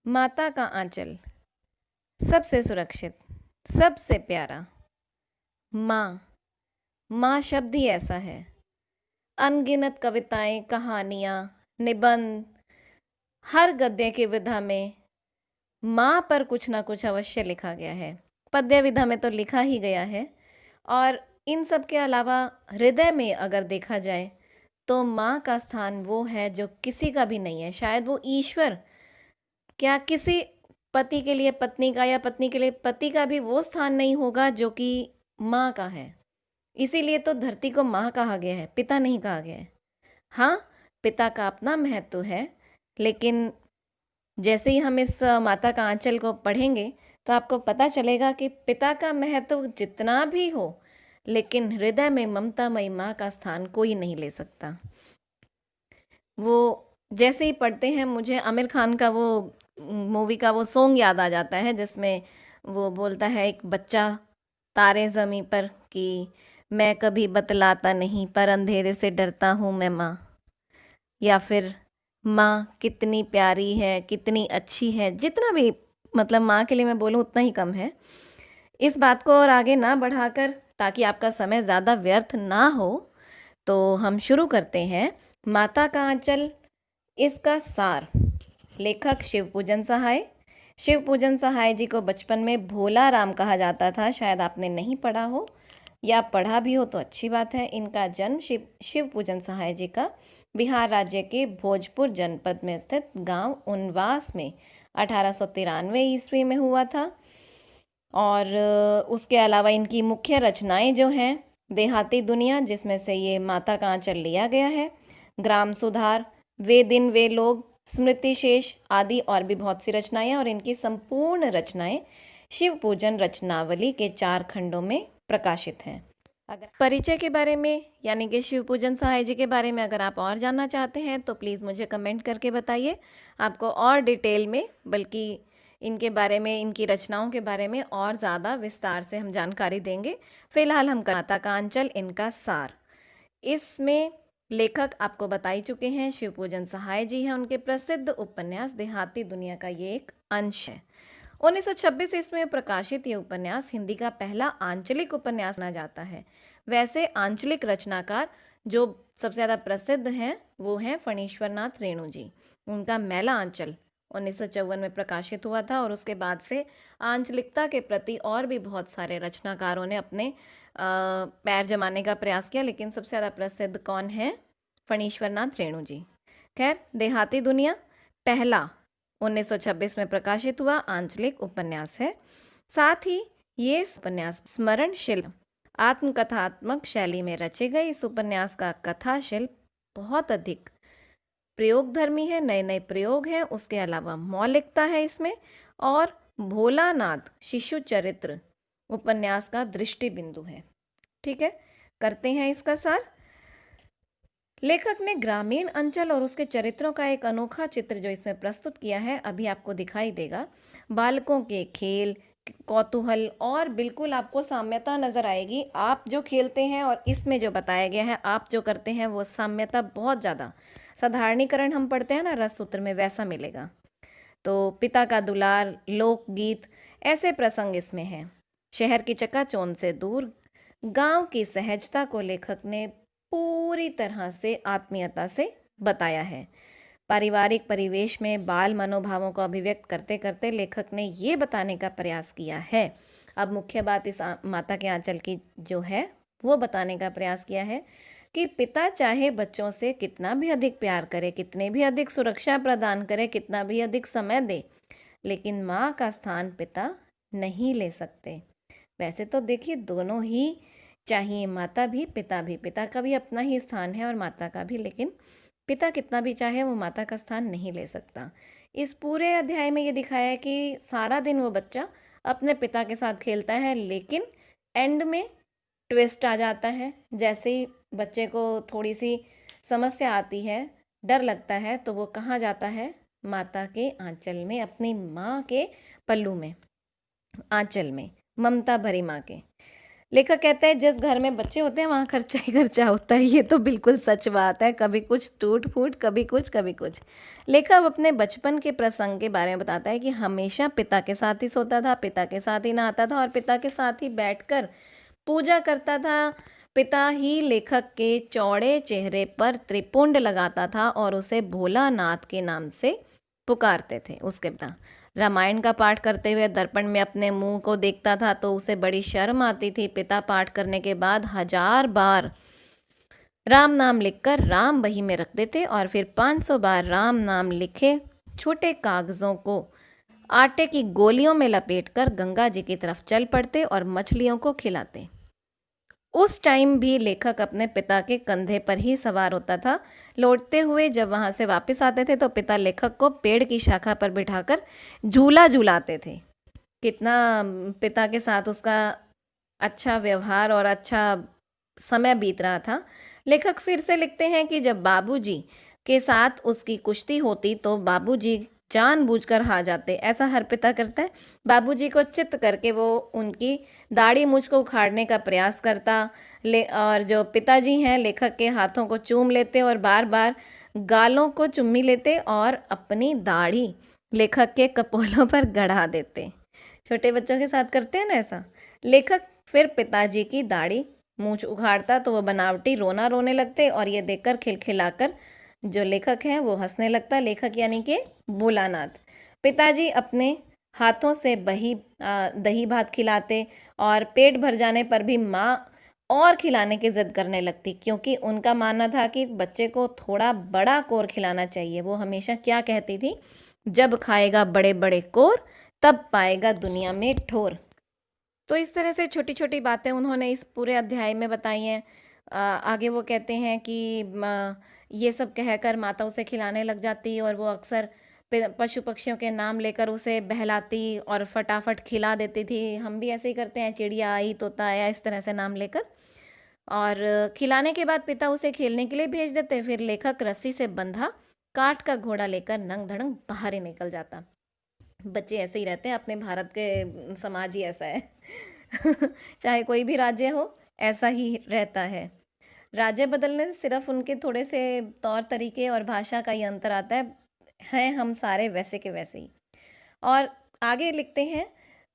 माता का आंचल सबसे सुरक्षित, सबसे प्यारा। माँ। माँ शब्द ही ऐसा है। अनगिनत कविताएं, कहानियां, निबंध, हर गद्य की विधा में माँ पर कुछ ना कुछ अवश्य लिखा गया है। पद्य विधा में तो लिखा ही गया है। और इन सब के अलावा हृदय में अगर देखा जाए तो माँ का स्थान वो है जो किसी का भी नहीं है। शायद वो ईश्वर, क्या किसी पति के लिए पत्नी का या पत्नी के लिए पति का भी वो स्थान नहीं होगा जो कि माँ का है। इसीलिए तो धरती को माँ कहा गया है, पिता नहीं कहा गया है। हाँ, पिता का अपना महत्व है, लेकिन जैसे ही हम इस माता का आंचल को पढ़ेंगे तो आपको पता चलेगा कि पिता का महत्व जितना भी हो, लेकिन हृदय में ममतामयी माँ का स्थान कोई नहीं ले सकता। वो जैसे ही पढ़ते हैं मुझे आमिर खान का वो मूवी का वो सॉन्ग याद आ जाता है, जिसमें वो बोलता है एक बच्चा तारे ज़मीं पर कि मैं कभी बतलाता नहीं पर अंधेरे से डरता हूँ मैं माँ। या फिर माँ कितनी प्यारी है, कितनी अच्छी है। जितना भी मतलब माँ के लिए मैं बोलूँ उतना ही कम है। इस बात को और आगे ना बढ़ाकर, ताकि आपका समय ज़्यादा व्यर्थ ना हो, तो हम शुरू करते हैं। माता का आंचल, इसका सार। लेखक शिवपूजन सहाय। शिवपूजन सहाय जी को बचपन में भोला राम कहा जाता था। शायद आपने नहीं पढ़ा हो, या पढ़ा भी हो तो अच्छी बात है। इनका जन्म शिवपूजन सहाय जी का बिहार राज्य के भोजपुर जनपद में स्थित गांव उनवास में 1893 ईस्वी में हुआ था। और उसके अलावा इनकी मुख्य रचनाएं जो हैं, देहाती दुनिया, जिसमें से ये माता का आंचल लिया गया है, ग्राम सुधार, वे दिन वे लोग, स्मृति शेष आदि और भी बहुत सी रचनाएं। और इनकी संपूर्ण रचनाएं शिव पूजन रचनावली के 4 खंडों में प्रकाशित हैं। अगर परिचय के बारे में, यानी कि शिव पूजन सहाय जी के बारे में अगर आप और जानना चाहते हैं तो प्लीज़ मुझे कमेंट करके बताइए। आपको और डिटेल में, बल्कि इनके बारे में, इनकी रचनाओं के बारे में और ज़्यादा विस्तार से हम जानकारी देंगे। फिलहाल हम माता का आंचल, इनका सार। इसमें लेखक आपको बता ही चुके हैं, शिवपूजन सहाय जी हैं। उनके प्रसिद्ध उपन्यास देहाती दुनिया का ये एक अंश है। 1926 ईस्वी में प्रकाशित ये उपन्यास हिंदी का पहला आंचलिक उपन्यास माना जाता है। वैसे आंचलिक रचनाकार जो सबसे ज़्यादा प्रसिद्ध हैं वो हैं फणीश्वर नाथ रेणु जी। उनका मैला आंचल 1954 में प्रकाशित हुआ था, और उसके बाद से आंचलिकता के प्रति और भी बहुत सारे रचनाकारों ने अपने पैर जमाने का प्रयास किया, लेकिन सबसे ज़्यादा प्रसिद्ध कौन है? फणीश्वर नाथ रेणु जी। खैर, देहाती दुनिया पहला 1926 में प्रकाशित हुआ आंचलिक उपन्यास है। साथ ही ये उपन्यास स्मरण शिल्प आत्मकथात्मक शैली में रचे गए। इस उपन्यास का कथा शिल्प बहुत अधिक प्रयोगधर्मी है, नए नए प्रयोग हैं। उसके अलावा मौलिकता है इसमें, और भोलानाथ शिशु चरित्र उपन्यास का दृष्टि बिंदु है। ठीक है, करते हैं इसका सार। लेखक ने ग्रामीण अंचल और उसके चरित्रों का एक अनोखा चित्र जो इसमें प्रस्तुत किया है, अभी आपको दिखाई देगा। बालकों के खेल, कौतूहल, और बिल्कुल आपको साम्यता नजर आएगी। आप जो खेलते हैं और इसमें जो बताया गया है आप जो करते हैं, वो साम्यता बहुत ज़्यादा, साधारणीकरण हम पढ़ते हैं ना रस सूत्र में, वैसा मिलेगा। तो पिता का दुलार, लोकगीत, ऐसे प्रसंग इसमें हैं। शहर की चकाचौंध से दूर गांव की सहजता को लेखक ने पूरी तरह से आत्मीयता से बताया है। पारिवारिक परिवेश में बाल मनोभावों को अभिव्यक्त करते करते लेखक ने ये बताने का प्रयास किया है। अब मुख्य बात इस माता के आंचल की जो है वो बताने का प्रयास किया है कि पिता चाहे बच्चों से कितना भी अधिक प्यार करे, कितने भी अधिक सुरक्षा प्रदान करे, कितना भी अधिक समय दे, लेकिन माँ का स्थान पिता नहीं ले सकते। वैसे तो देखिए, दोनों ही चाहिए, माता भी पिता भी। पिता का भी अपना ही स्थान है और माता का भी, लेकिन पिता कितना भी चाहे वो माता का स्थान नहीं ले सकता। इस पूरे अध्याय में ये दिखाया है कि सारा दिन वो बच्चा अपने पिता के साथ खेलता है, लेकिन एंड में ट्विस्ट आ जाता है। जैसे ही बच्चे को थोड़ी सी समस्या आती है, डर लगता है, तो वो कहाँ जाता है? माता के आंचल में, अपनी माँ के पल्लू में, आंचल में, ममता भरी माँ के। लेखक कहते हैं जिस घर में बच्चे होते हैं वहाँ खर्चा ही खर्चा होता है। ये तो बिल्कुल सच बात है, कभी कुछ टूट फूट, कभी कुछ कभी कुछ। लेखक अपने बचपन के प्रसंग के बारे में बताता है कि हमेशा पिता के साथ ही सोता था, पिता के साथ ही नहाता था और पिता के साथ ही बैठकर पूजा करता था। पिता ही लेखक के चौड़े चेहरे पर त्रिपुंड लगाता था और उसे भोलानाथ के नाम से पुकारते थे। उसके पिता रामायण का पाठ करते हुए दर्पण में अपने मुंह को देखता था तो उसे बड़ी शर्म आती थी। पिता पाठ करने के बाद 1000 बार राम नाम लिखकर राम बही में रख देते और फिर 500 बार राम नाम लिखे छोटे कागजों को आटे की गोलियों में लपेटकर गंगा जी की तरफ चल पड़ते और मछलियों को खिलाते। उस टाइम भी लेखक अपने पिता के कंधे पर ही सवार होता था। लौटते हुए जब वहां से वापस आते थे तो पिता लेखक को पेड़ की शाखा पर बिठाकर झूला झूलाते थे। कितना पिता के साथ उसका अच्छा व्यवहार और अच्छा समय बीत रहा था। लेखक फिर से लिखते हैं कि जब बाबूजी के साथ उसकी कुश्ती होती तो बाबूजी जानबूझकर हार जाते। ऐसा हर पिता करता है। बाबूजी को चित्त करके वो उनकी दाढ़ी मूंछ को उखाड़ने का प्रयास करता। और जो पिताजी हैं लेखक के हाथों को चूम लेते और बार बार गालों को चुम्मी लेते और अपनी दाढ़ी लेखक के कपोलों पर गड़ा देते। छोटे बच्चों के साथ करते हैं ना ऐसा। लेखक फिर पिताजी की दाढ़ी मूंछ उखाड़ता तो वो बनावटी रोना रोने लगते और ये देखकर खिलखिलाकर जो लेखक है वो हंसने लगता। लेखक यानी कि भोलानाथ। पिताजी अपने हाथों से दही भात खिलाते और पेट भर जाने पर भी माँ और खिलाने की जिद करने लगती, क्योंकि उनका मानना था कि बच्चे को थोड़ा बड़ा कोर खिलाना चाहिए। वो हमेशा क्या कहती थी, जब खाएगा बड़े बड़े कोर तब पाएगा दुनिया में ठोर। तो इस तरह से छोटी छोटी बातें उन्होंने इस पूरे अध्याय में बताई हैं। आगे वो कहते हैं कि ये सब कहकर माता उसे खिलाने लग जाती और वो अक्सर पशु पक्षियों के नाम लेकर उसे बहलाती और फटाफट खिला देती थी। हम भी ऐसे ही करते हैं, चिड़िया आई, तोता आया, इस तरह से नाम लेकर। और खिलाने के बाद पिता उसे खेलने के लिए भेज देते। फिर लेखक रस्सी से बंधा काठ का घोड़ा लेकर नंग धड़ंग बाहर ही निकल जाता। बच्चे ऐसे ही रहते हैं, अपने भारत के समाज ही ऐसा है। चाहे कोई भी राज्य हो ऐसा ही रहता है। राज्य बदलने से सिर्फ उनके थोड़े से तौर तरीके और भाषा का ही अंतर आता है हम सारे वैसे के वैसे ही। और आगे लिखते हैं,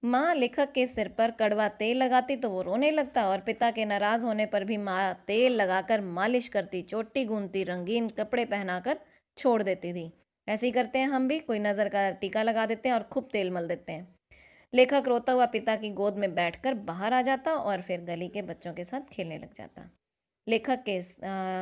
माँ लेखक के सिर पर कड़वा तेल लगाती तो वो रोने लगता और पिता के नाराज होने पर भी माँ तेल लगाकर मालिश करती, चोटी गूंथती, रंगीन कपड़े पहनाकर छोड़ देती थी। ऐसे ही करते हैं हम भी, कोई नज़र का टीका लगा देते हैं और खूब तेल मल देते हैं। लेखक रोता हुआ पिता की गोद में बैठकर बाहर आ जाता और फिर गली के बच्चों के साथ खेलने लग जाता। लेखक के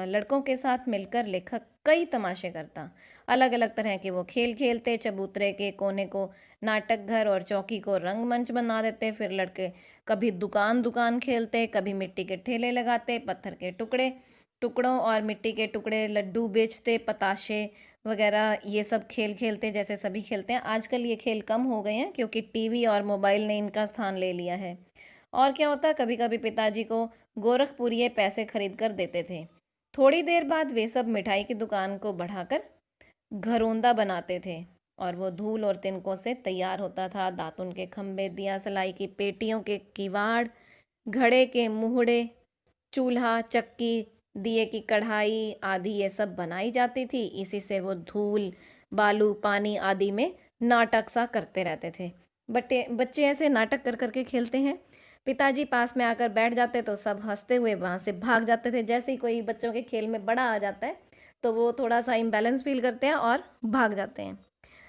लड़कों के साथ मिलकर लेखक कई तमाशे करता। अलग अलग तरह के वो खेल खेलते। चबूतरे के कोने को नाटक घर और चौकी को रंगमंच बना देते। फिर लड़के कभी दुकान दुकान खेलते, कभी मिट्टी के ठेले लगाते, पत्थर के टुकड़ों और मिट्टी के टुकड़े लड्डू बेचते, पताशे वगैरह ये सब खेल खेलते जैसे सभी खेलते हैं। आजकल ये खेल कम हो गए हैं क्योंकि टीवी और मोबाइल ने इनका स्थान ले लिया है। और क्या होता, कभी कभी पिताजी को गोरखपुरिये पैसे खरीद कर देते थे। थोड़ी देर बाद वे सब मिठाई की दुकान को बढ़ाकर घरोंदा बनाते थे और वो धूल और तिनकों से तैयार होता था। दातुन के खंभे, दिया सलाई की पेटियों के किवाड़, घड़े के मुहड़े, चूल्हा, चक्की, दिए की कढ़ाई आदि ये सब बनाई जाती थी। इसी से वो धूल, बालू, पानी आदि में नाटक सा करते रहते थे। बच्चे ऐसे नाटक कर करके खेलते हैं। पिताजी पास में आकर बैठ जाते तो सब हंसते हुए वहाँ से भाग जाते थे। जैसे ही कोई बच्चों के खेल में बड़ा आ जाता है तो वो थोड़ा सा इम्बैलेंस फील करते हैं और भाग जाते हैं।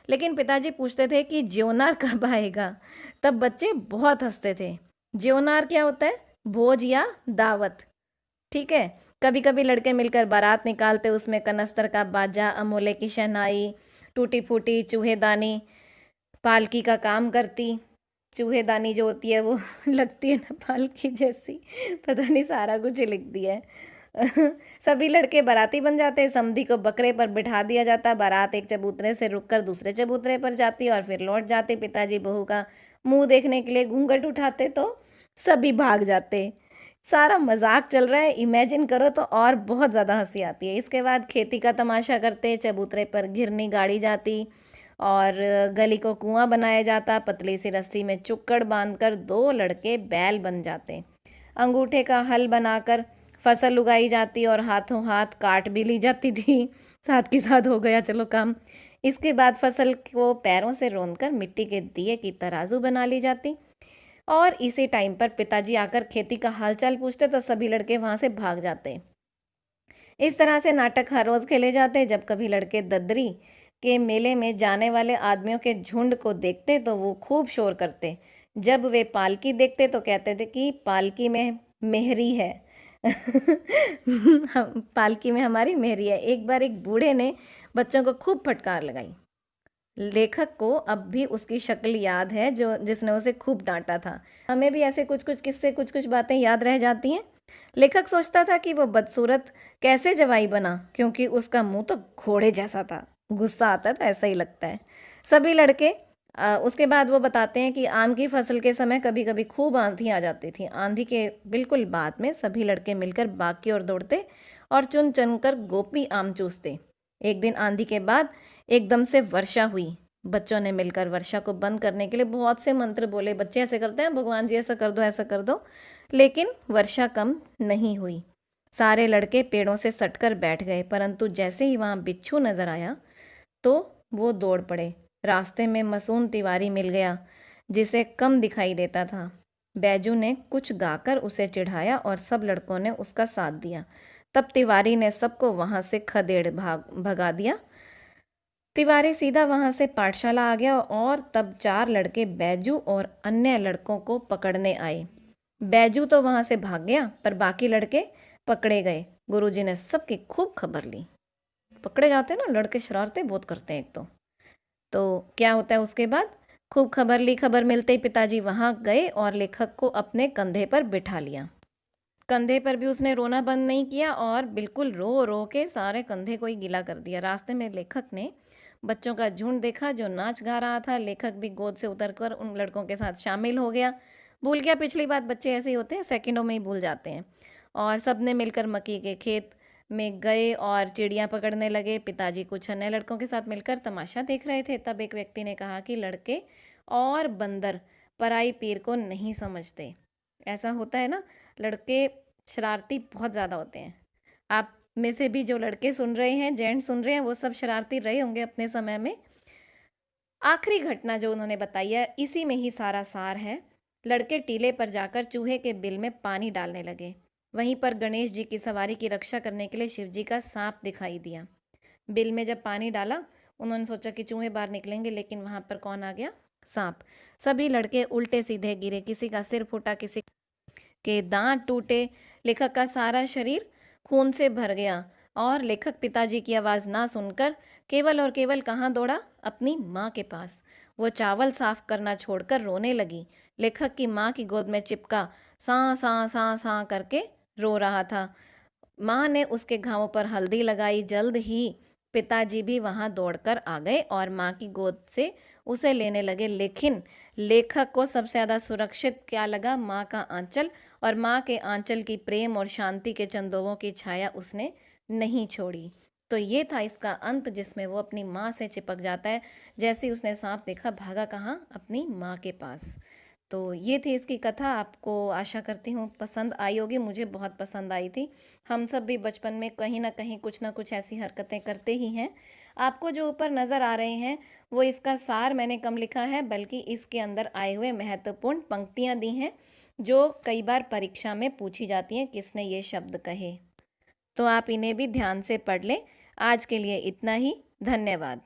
लेकिन पिताजी पूछते थे कि ज्योनार कब आएगा, तब बच्चे बहुत हंसते थे। ज्योनार क्या होता है? भोज या दावत, ठीक है। कभी कभी लड़के मिलकर बारात निकालते, उसमें कनस्तर का बाजा, अमोले की शहनाई, टूटी फूटी चूहेदानी पालकी का काम करती। चूहेदानी जो होती है वो लगती है ना पालकी जैसी, पता नहीं सारा कुछ ही लिख दिया है। सभी लड़के बाराती बन जाते। समधी को बकरे पर बिठा दिया जाता। बारात एक चबूतरे से रुककर दूसरे चबूतरे पर जाती और फिर लौट जाती। पिताजी बहू का मुंह देखने के लिए घूंघट उठाते तो सभी भाग जाते। सारा मजाक चल रहा है, इमेजिन करो तो और बहुत ज़्यादा हंसी आती है। इसके बाद खेती का तमाशा करते। चबूतरे पर घिरनी गाड़ी जाती और गली को कुआं बनाया जाता। पतली सी रस्सी में चुक्कड़ बांधकर 2 लड़के बैल बन जाते। अंगूठे का हल बनाकर फसल उगाई जाती और हाथों हाथ काट भी ली जाती थी। साथ के साथ हो गया चलो काम। इसके बाद फसल को पैरों से रौंदकर मिट्टी के दिए की तराजू बना ली जाती और इसी टाइम पर पिताजी आकर खेती का हालचाल पूछते तो सभी लड़के वहां से भाग जाते। इस तरह से नाटक हर रोज खेले जाते। जब कभी लड़के ददरी के मेले में जाने वाले आदमियों के झुंड को देखते तो वो खूब शोर करते। जब वे पालकी देखते तो कहते थे कि पालकी में मेहरी है। पालकी में हमारी मेहरी है। एक बार एक बूढ़े ने बच्चों को खूब फटकार लगाई। लेखक को अब भी उसकी शक्ल याद है जो जिसने उसे खूब डांटा था। हमें भी ऐसे कुछ कुछ किस्से कुछ कुछ बातें याद रह जाती हैं। लेखक सोचता था कि वो बदसूरत कैसे जवाई बना, क्योंकि उसका मुंह तो घोड़े जैसा था। गुस्सा आता तो ऐसा ही लगता है। सभी लड़के उसके बाद वो बताते हैं कि आम की फसल के समय कभी कभी खूब आंधी आ जाती थी। आंधी के बिल्कुल बाद में सभी लड़के मिलकर बाग की ओर दौड़ते और चुन चुन कर गोपी आम चूसते। एक दिन आंधी के बाद एकदम से वर्षा हुई। बच्चों ने मिलकर वर्षा को बंद करने के लिए बहुत से मंत्र बोले। बच्चे ऐसे करते हैं, भगवान जी ऐसा कर दो ऐसा कर दो, लेकिन वर्षा कम नहीं हुई। सारे लड़के पेड़ों से सटकर बैठ गए, परंतु जैसे ही वहां बिच्छू नजर आया तो वो दौड़ पड़े। रास्ते में मासूम तिवारी मिल गया जिसे कम दिखाई देता था। बैजू ने कुछ गाकर उसे चिढ़ाया और सब लड़कों ने उसका साथ दिया। तब तिवारी ने सबको वहां से खदेड़ भगा दिया। तिवारी सीधा वहां से पाठशाला आ गया और तब 4 लड़के बैजू और अन्य लड़कों को पकड़ने आए। बैजू तो वहां से भाग गया पर बाकी लड़के पकड़े गए। गुरुजी ने सबकी खूब खबर ली। पकड़े जाते हैं ना लड़के, शरारतें बहुत करते हैं एक तो क्या होता है उसके बाद? खूब खबर ली। खबर मिलते ही पिताजी वहां गए और लेखक को अपने कंधे पर बिठा लिया। कंधे पर भी उसने रोना बंद नहीं किया और बिल्कुल रो रो के सारे कंधे को ही गीला कर दिया। रास्ते में लेखक ने बच्चों का झुंड देखा जो नाच गा रहा था। लेखक भी गोद से उतरकर उन लड़कों के साथ शामिल हो गया। भूल गया पिछली बात, बच्चे ऐसे ही होते हैं, सेकंडों में ही भूल जाते हैं। और सबने मिलकर मक्की के खेत में गए और चिड़ियाँ पकड़ने लगे। पिताजी कुछ अन्य लड़कों के साथ मिलकर तमाशा देख रहे थे। तब एक व्यक्ति ने कहा कि लड़के और बंदर पराई पीर को नहीं समझते। ऐसा होता है ना, लड़के शरारती बहुत ज़्यादा होते हैं। आप में से भी जो लड़के सुन रहे हैं, जेंट्स सुन रहे हैं, वो सब शरारती रहे होंगे अपने समय में। आखिरी घटना जो उन्होंने बताई है इसी में ही सारा सार है। लड़के टीले पर जाकर चूहे के बिल में पानी डालने लगे। वहीं पर गणेश जी की सवारी की रक्षा करने के लिए शिव जी का सांप दिखाई दिया। बिल में जब पानी डाला उन्होंने सोचा कि चूहे बाहर निकलेंगे, लेकिन वहां पर कौन आ गया? सांप। सभी लड़के उल्टे सीधे गिरे। किसी का सिर फूटा, किसी के दांत टूटे। लेखक का सारा शरीर खून से भर गया और लेखक पिताजी की आवाज़ ना सुनकर केवल और केवल कहाँ दौड़ा? अपनी माँ के पास। वो चावल साफ करना छोड़कर रोने लगी। लेखक की माँ की गोद में चिपका सा सा सा सा करके रो रहा था। माँ ने उसके घावों पर हल्दी लगाई। जल्द ही पिताजी भी वहां दौड़कर आ गए और माँ की गोद से उसे लेने लगे। लेकिन लेखक को सबसे ज़्यादा सुरक्षित क्या लगा? माँ का आंचल। और माँ के आंचल की प्रेम और शांति के चंदोवों की छाया उसने नहीं छोड़ी। तो ये था इसका अंत, जिसमें वो अपनी माँ से चिपक जाता है। जैसे ही उसने सांप देखा भागा कहाँ? अपनी माँ के पास। तो ये थी इसकी कथा। आपको आशा करती हूँ पसंद आई होगी। मुझे बहुत पसंद आई थी। हम सब भी बचपन में कहीं ना कुछ ऐसी हरकतें करते ही हैं। आपको जो ऊपर नज़र आ रहे हैं वो इसका सार मैंने कम लिखा है, बल्कि इसके अंदर आए हुए महत्वपूर्ण पंक्तियाँ दी हैं जो कई बार परीक्षा में पूछी जाती हैं, किसने ये शब्द कहे। तो आप इन्हें भी ध्यान से पढ़ लें। आज के लिए इतना ही। धन्यवाद।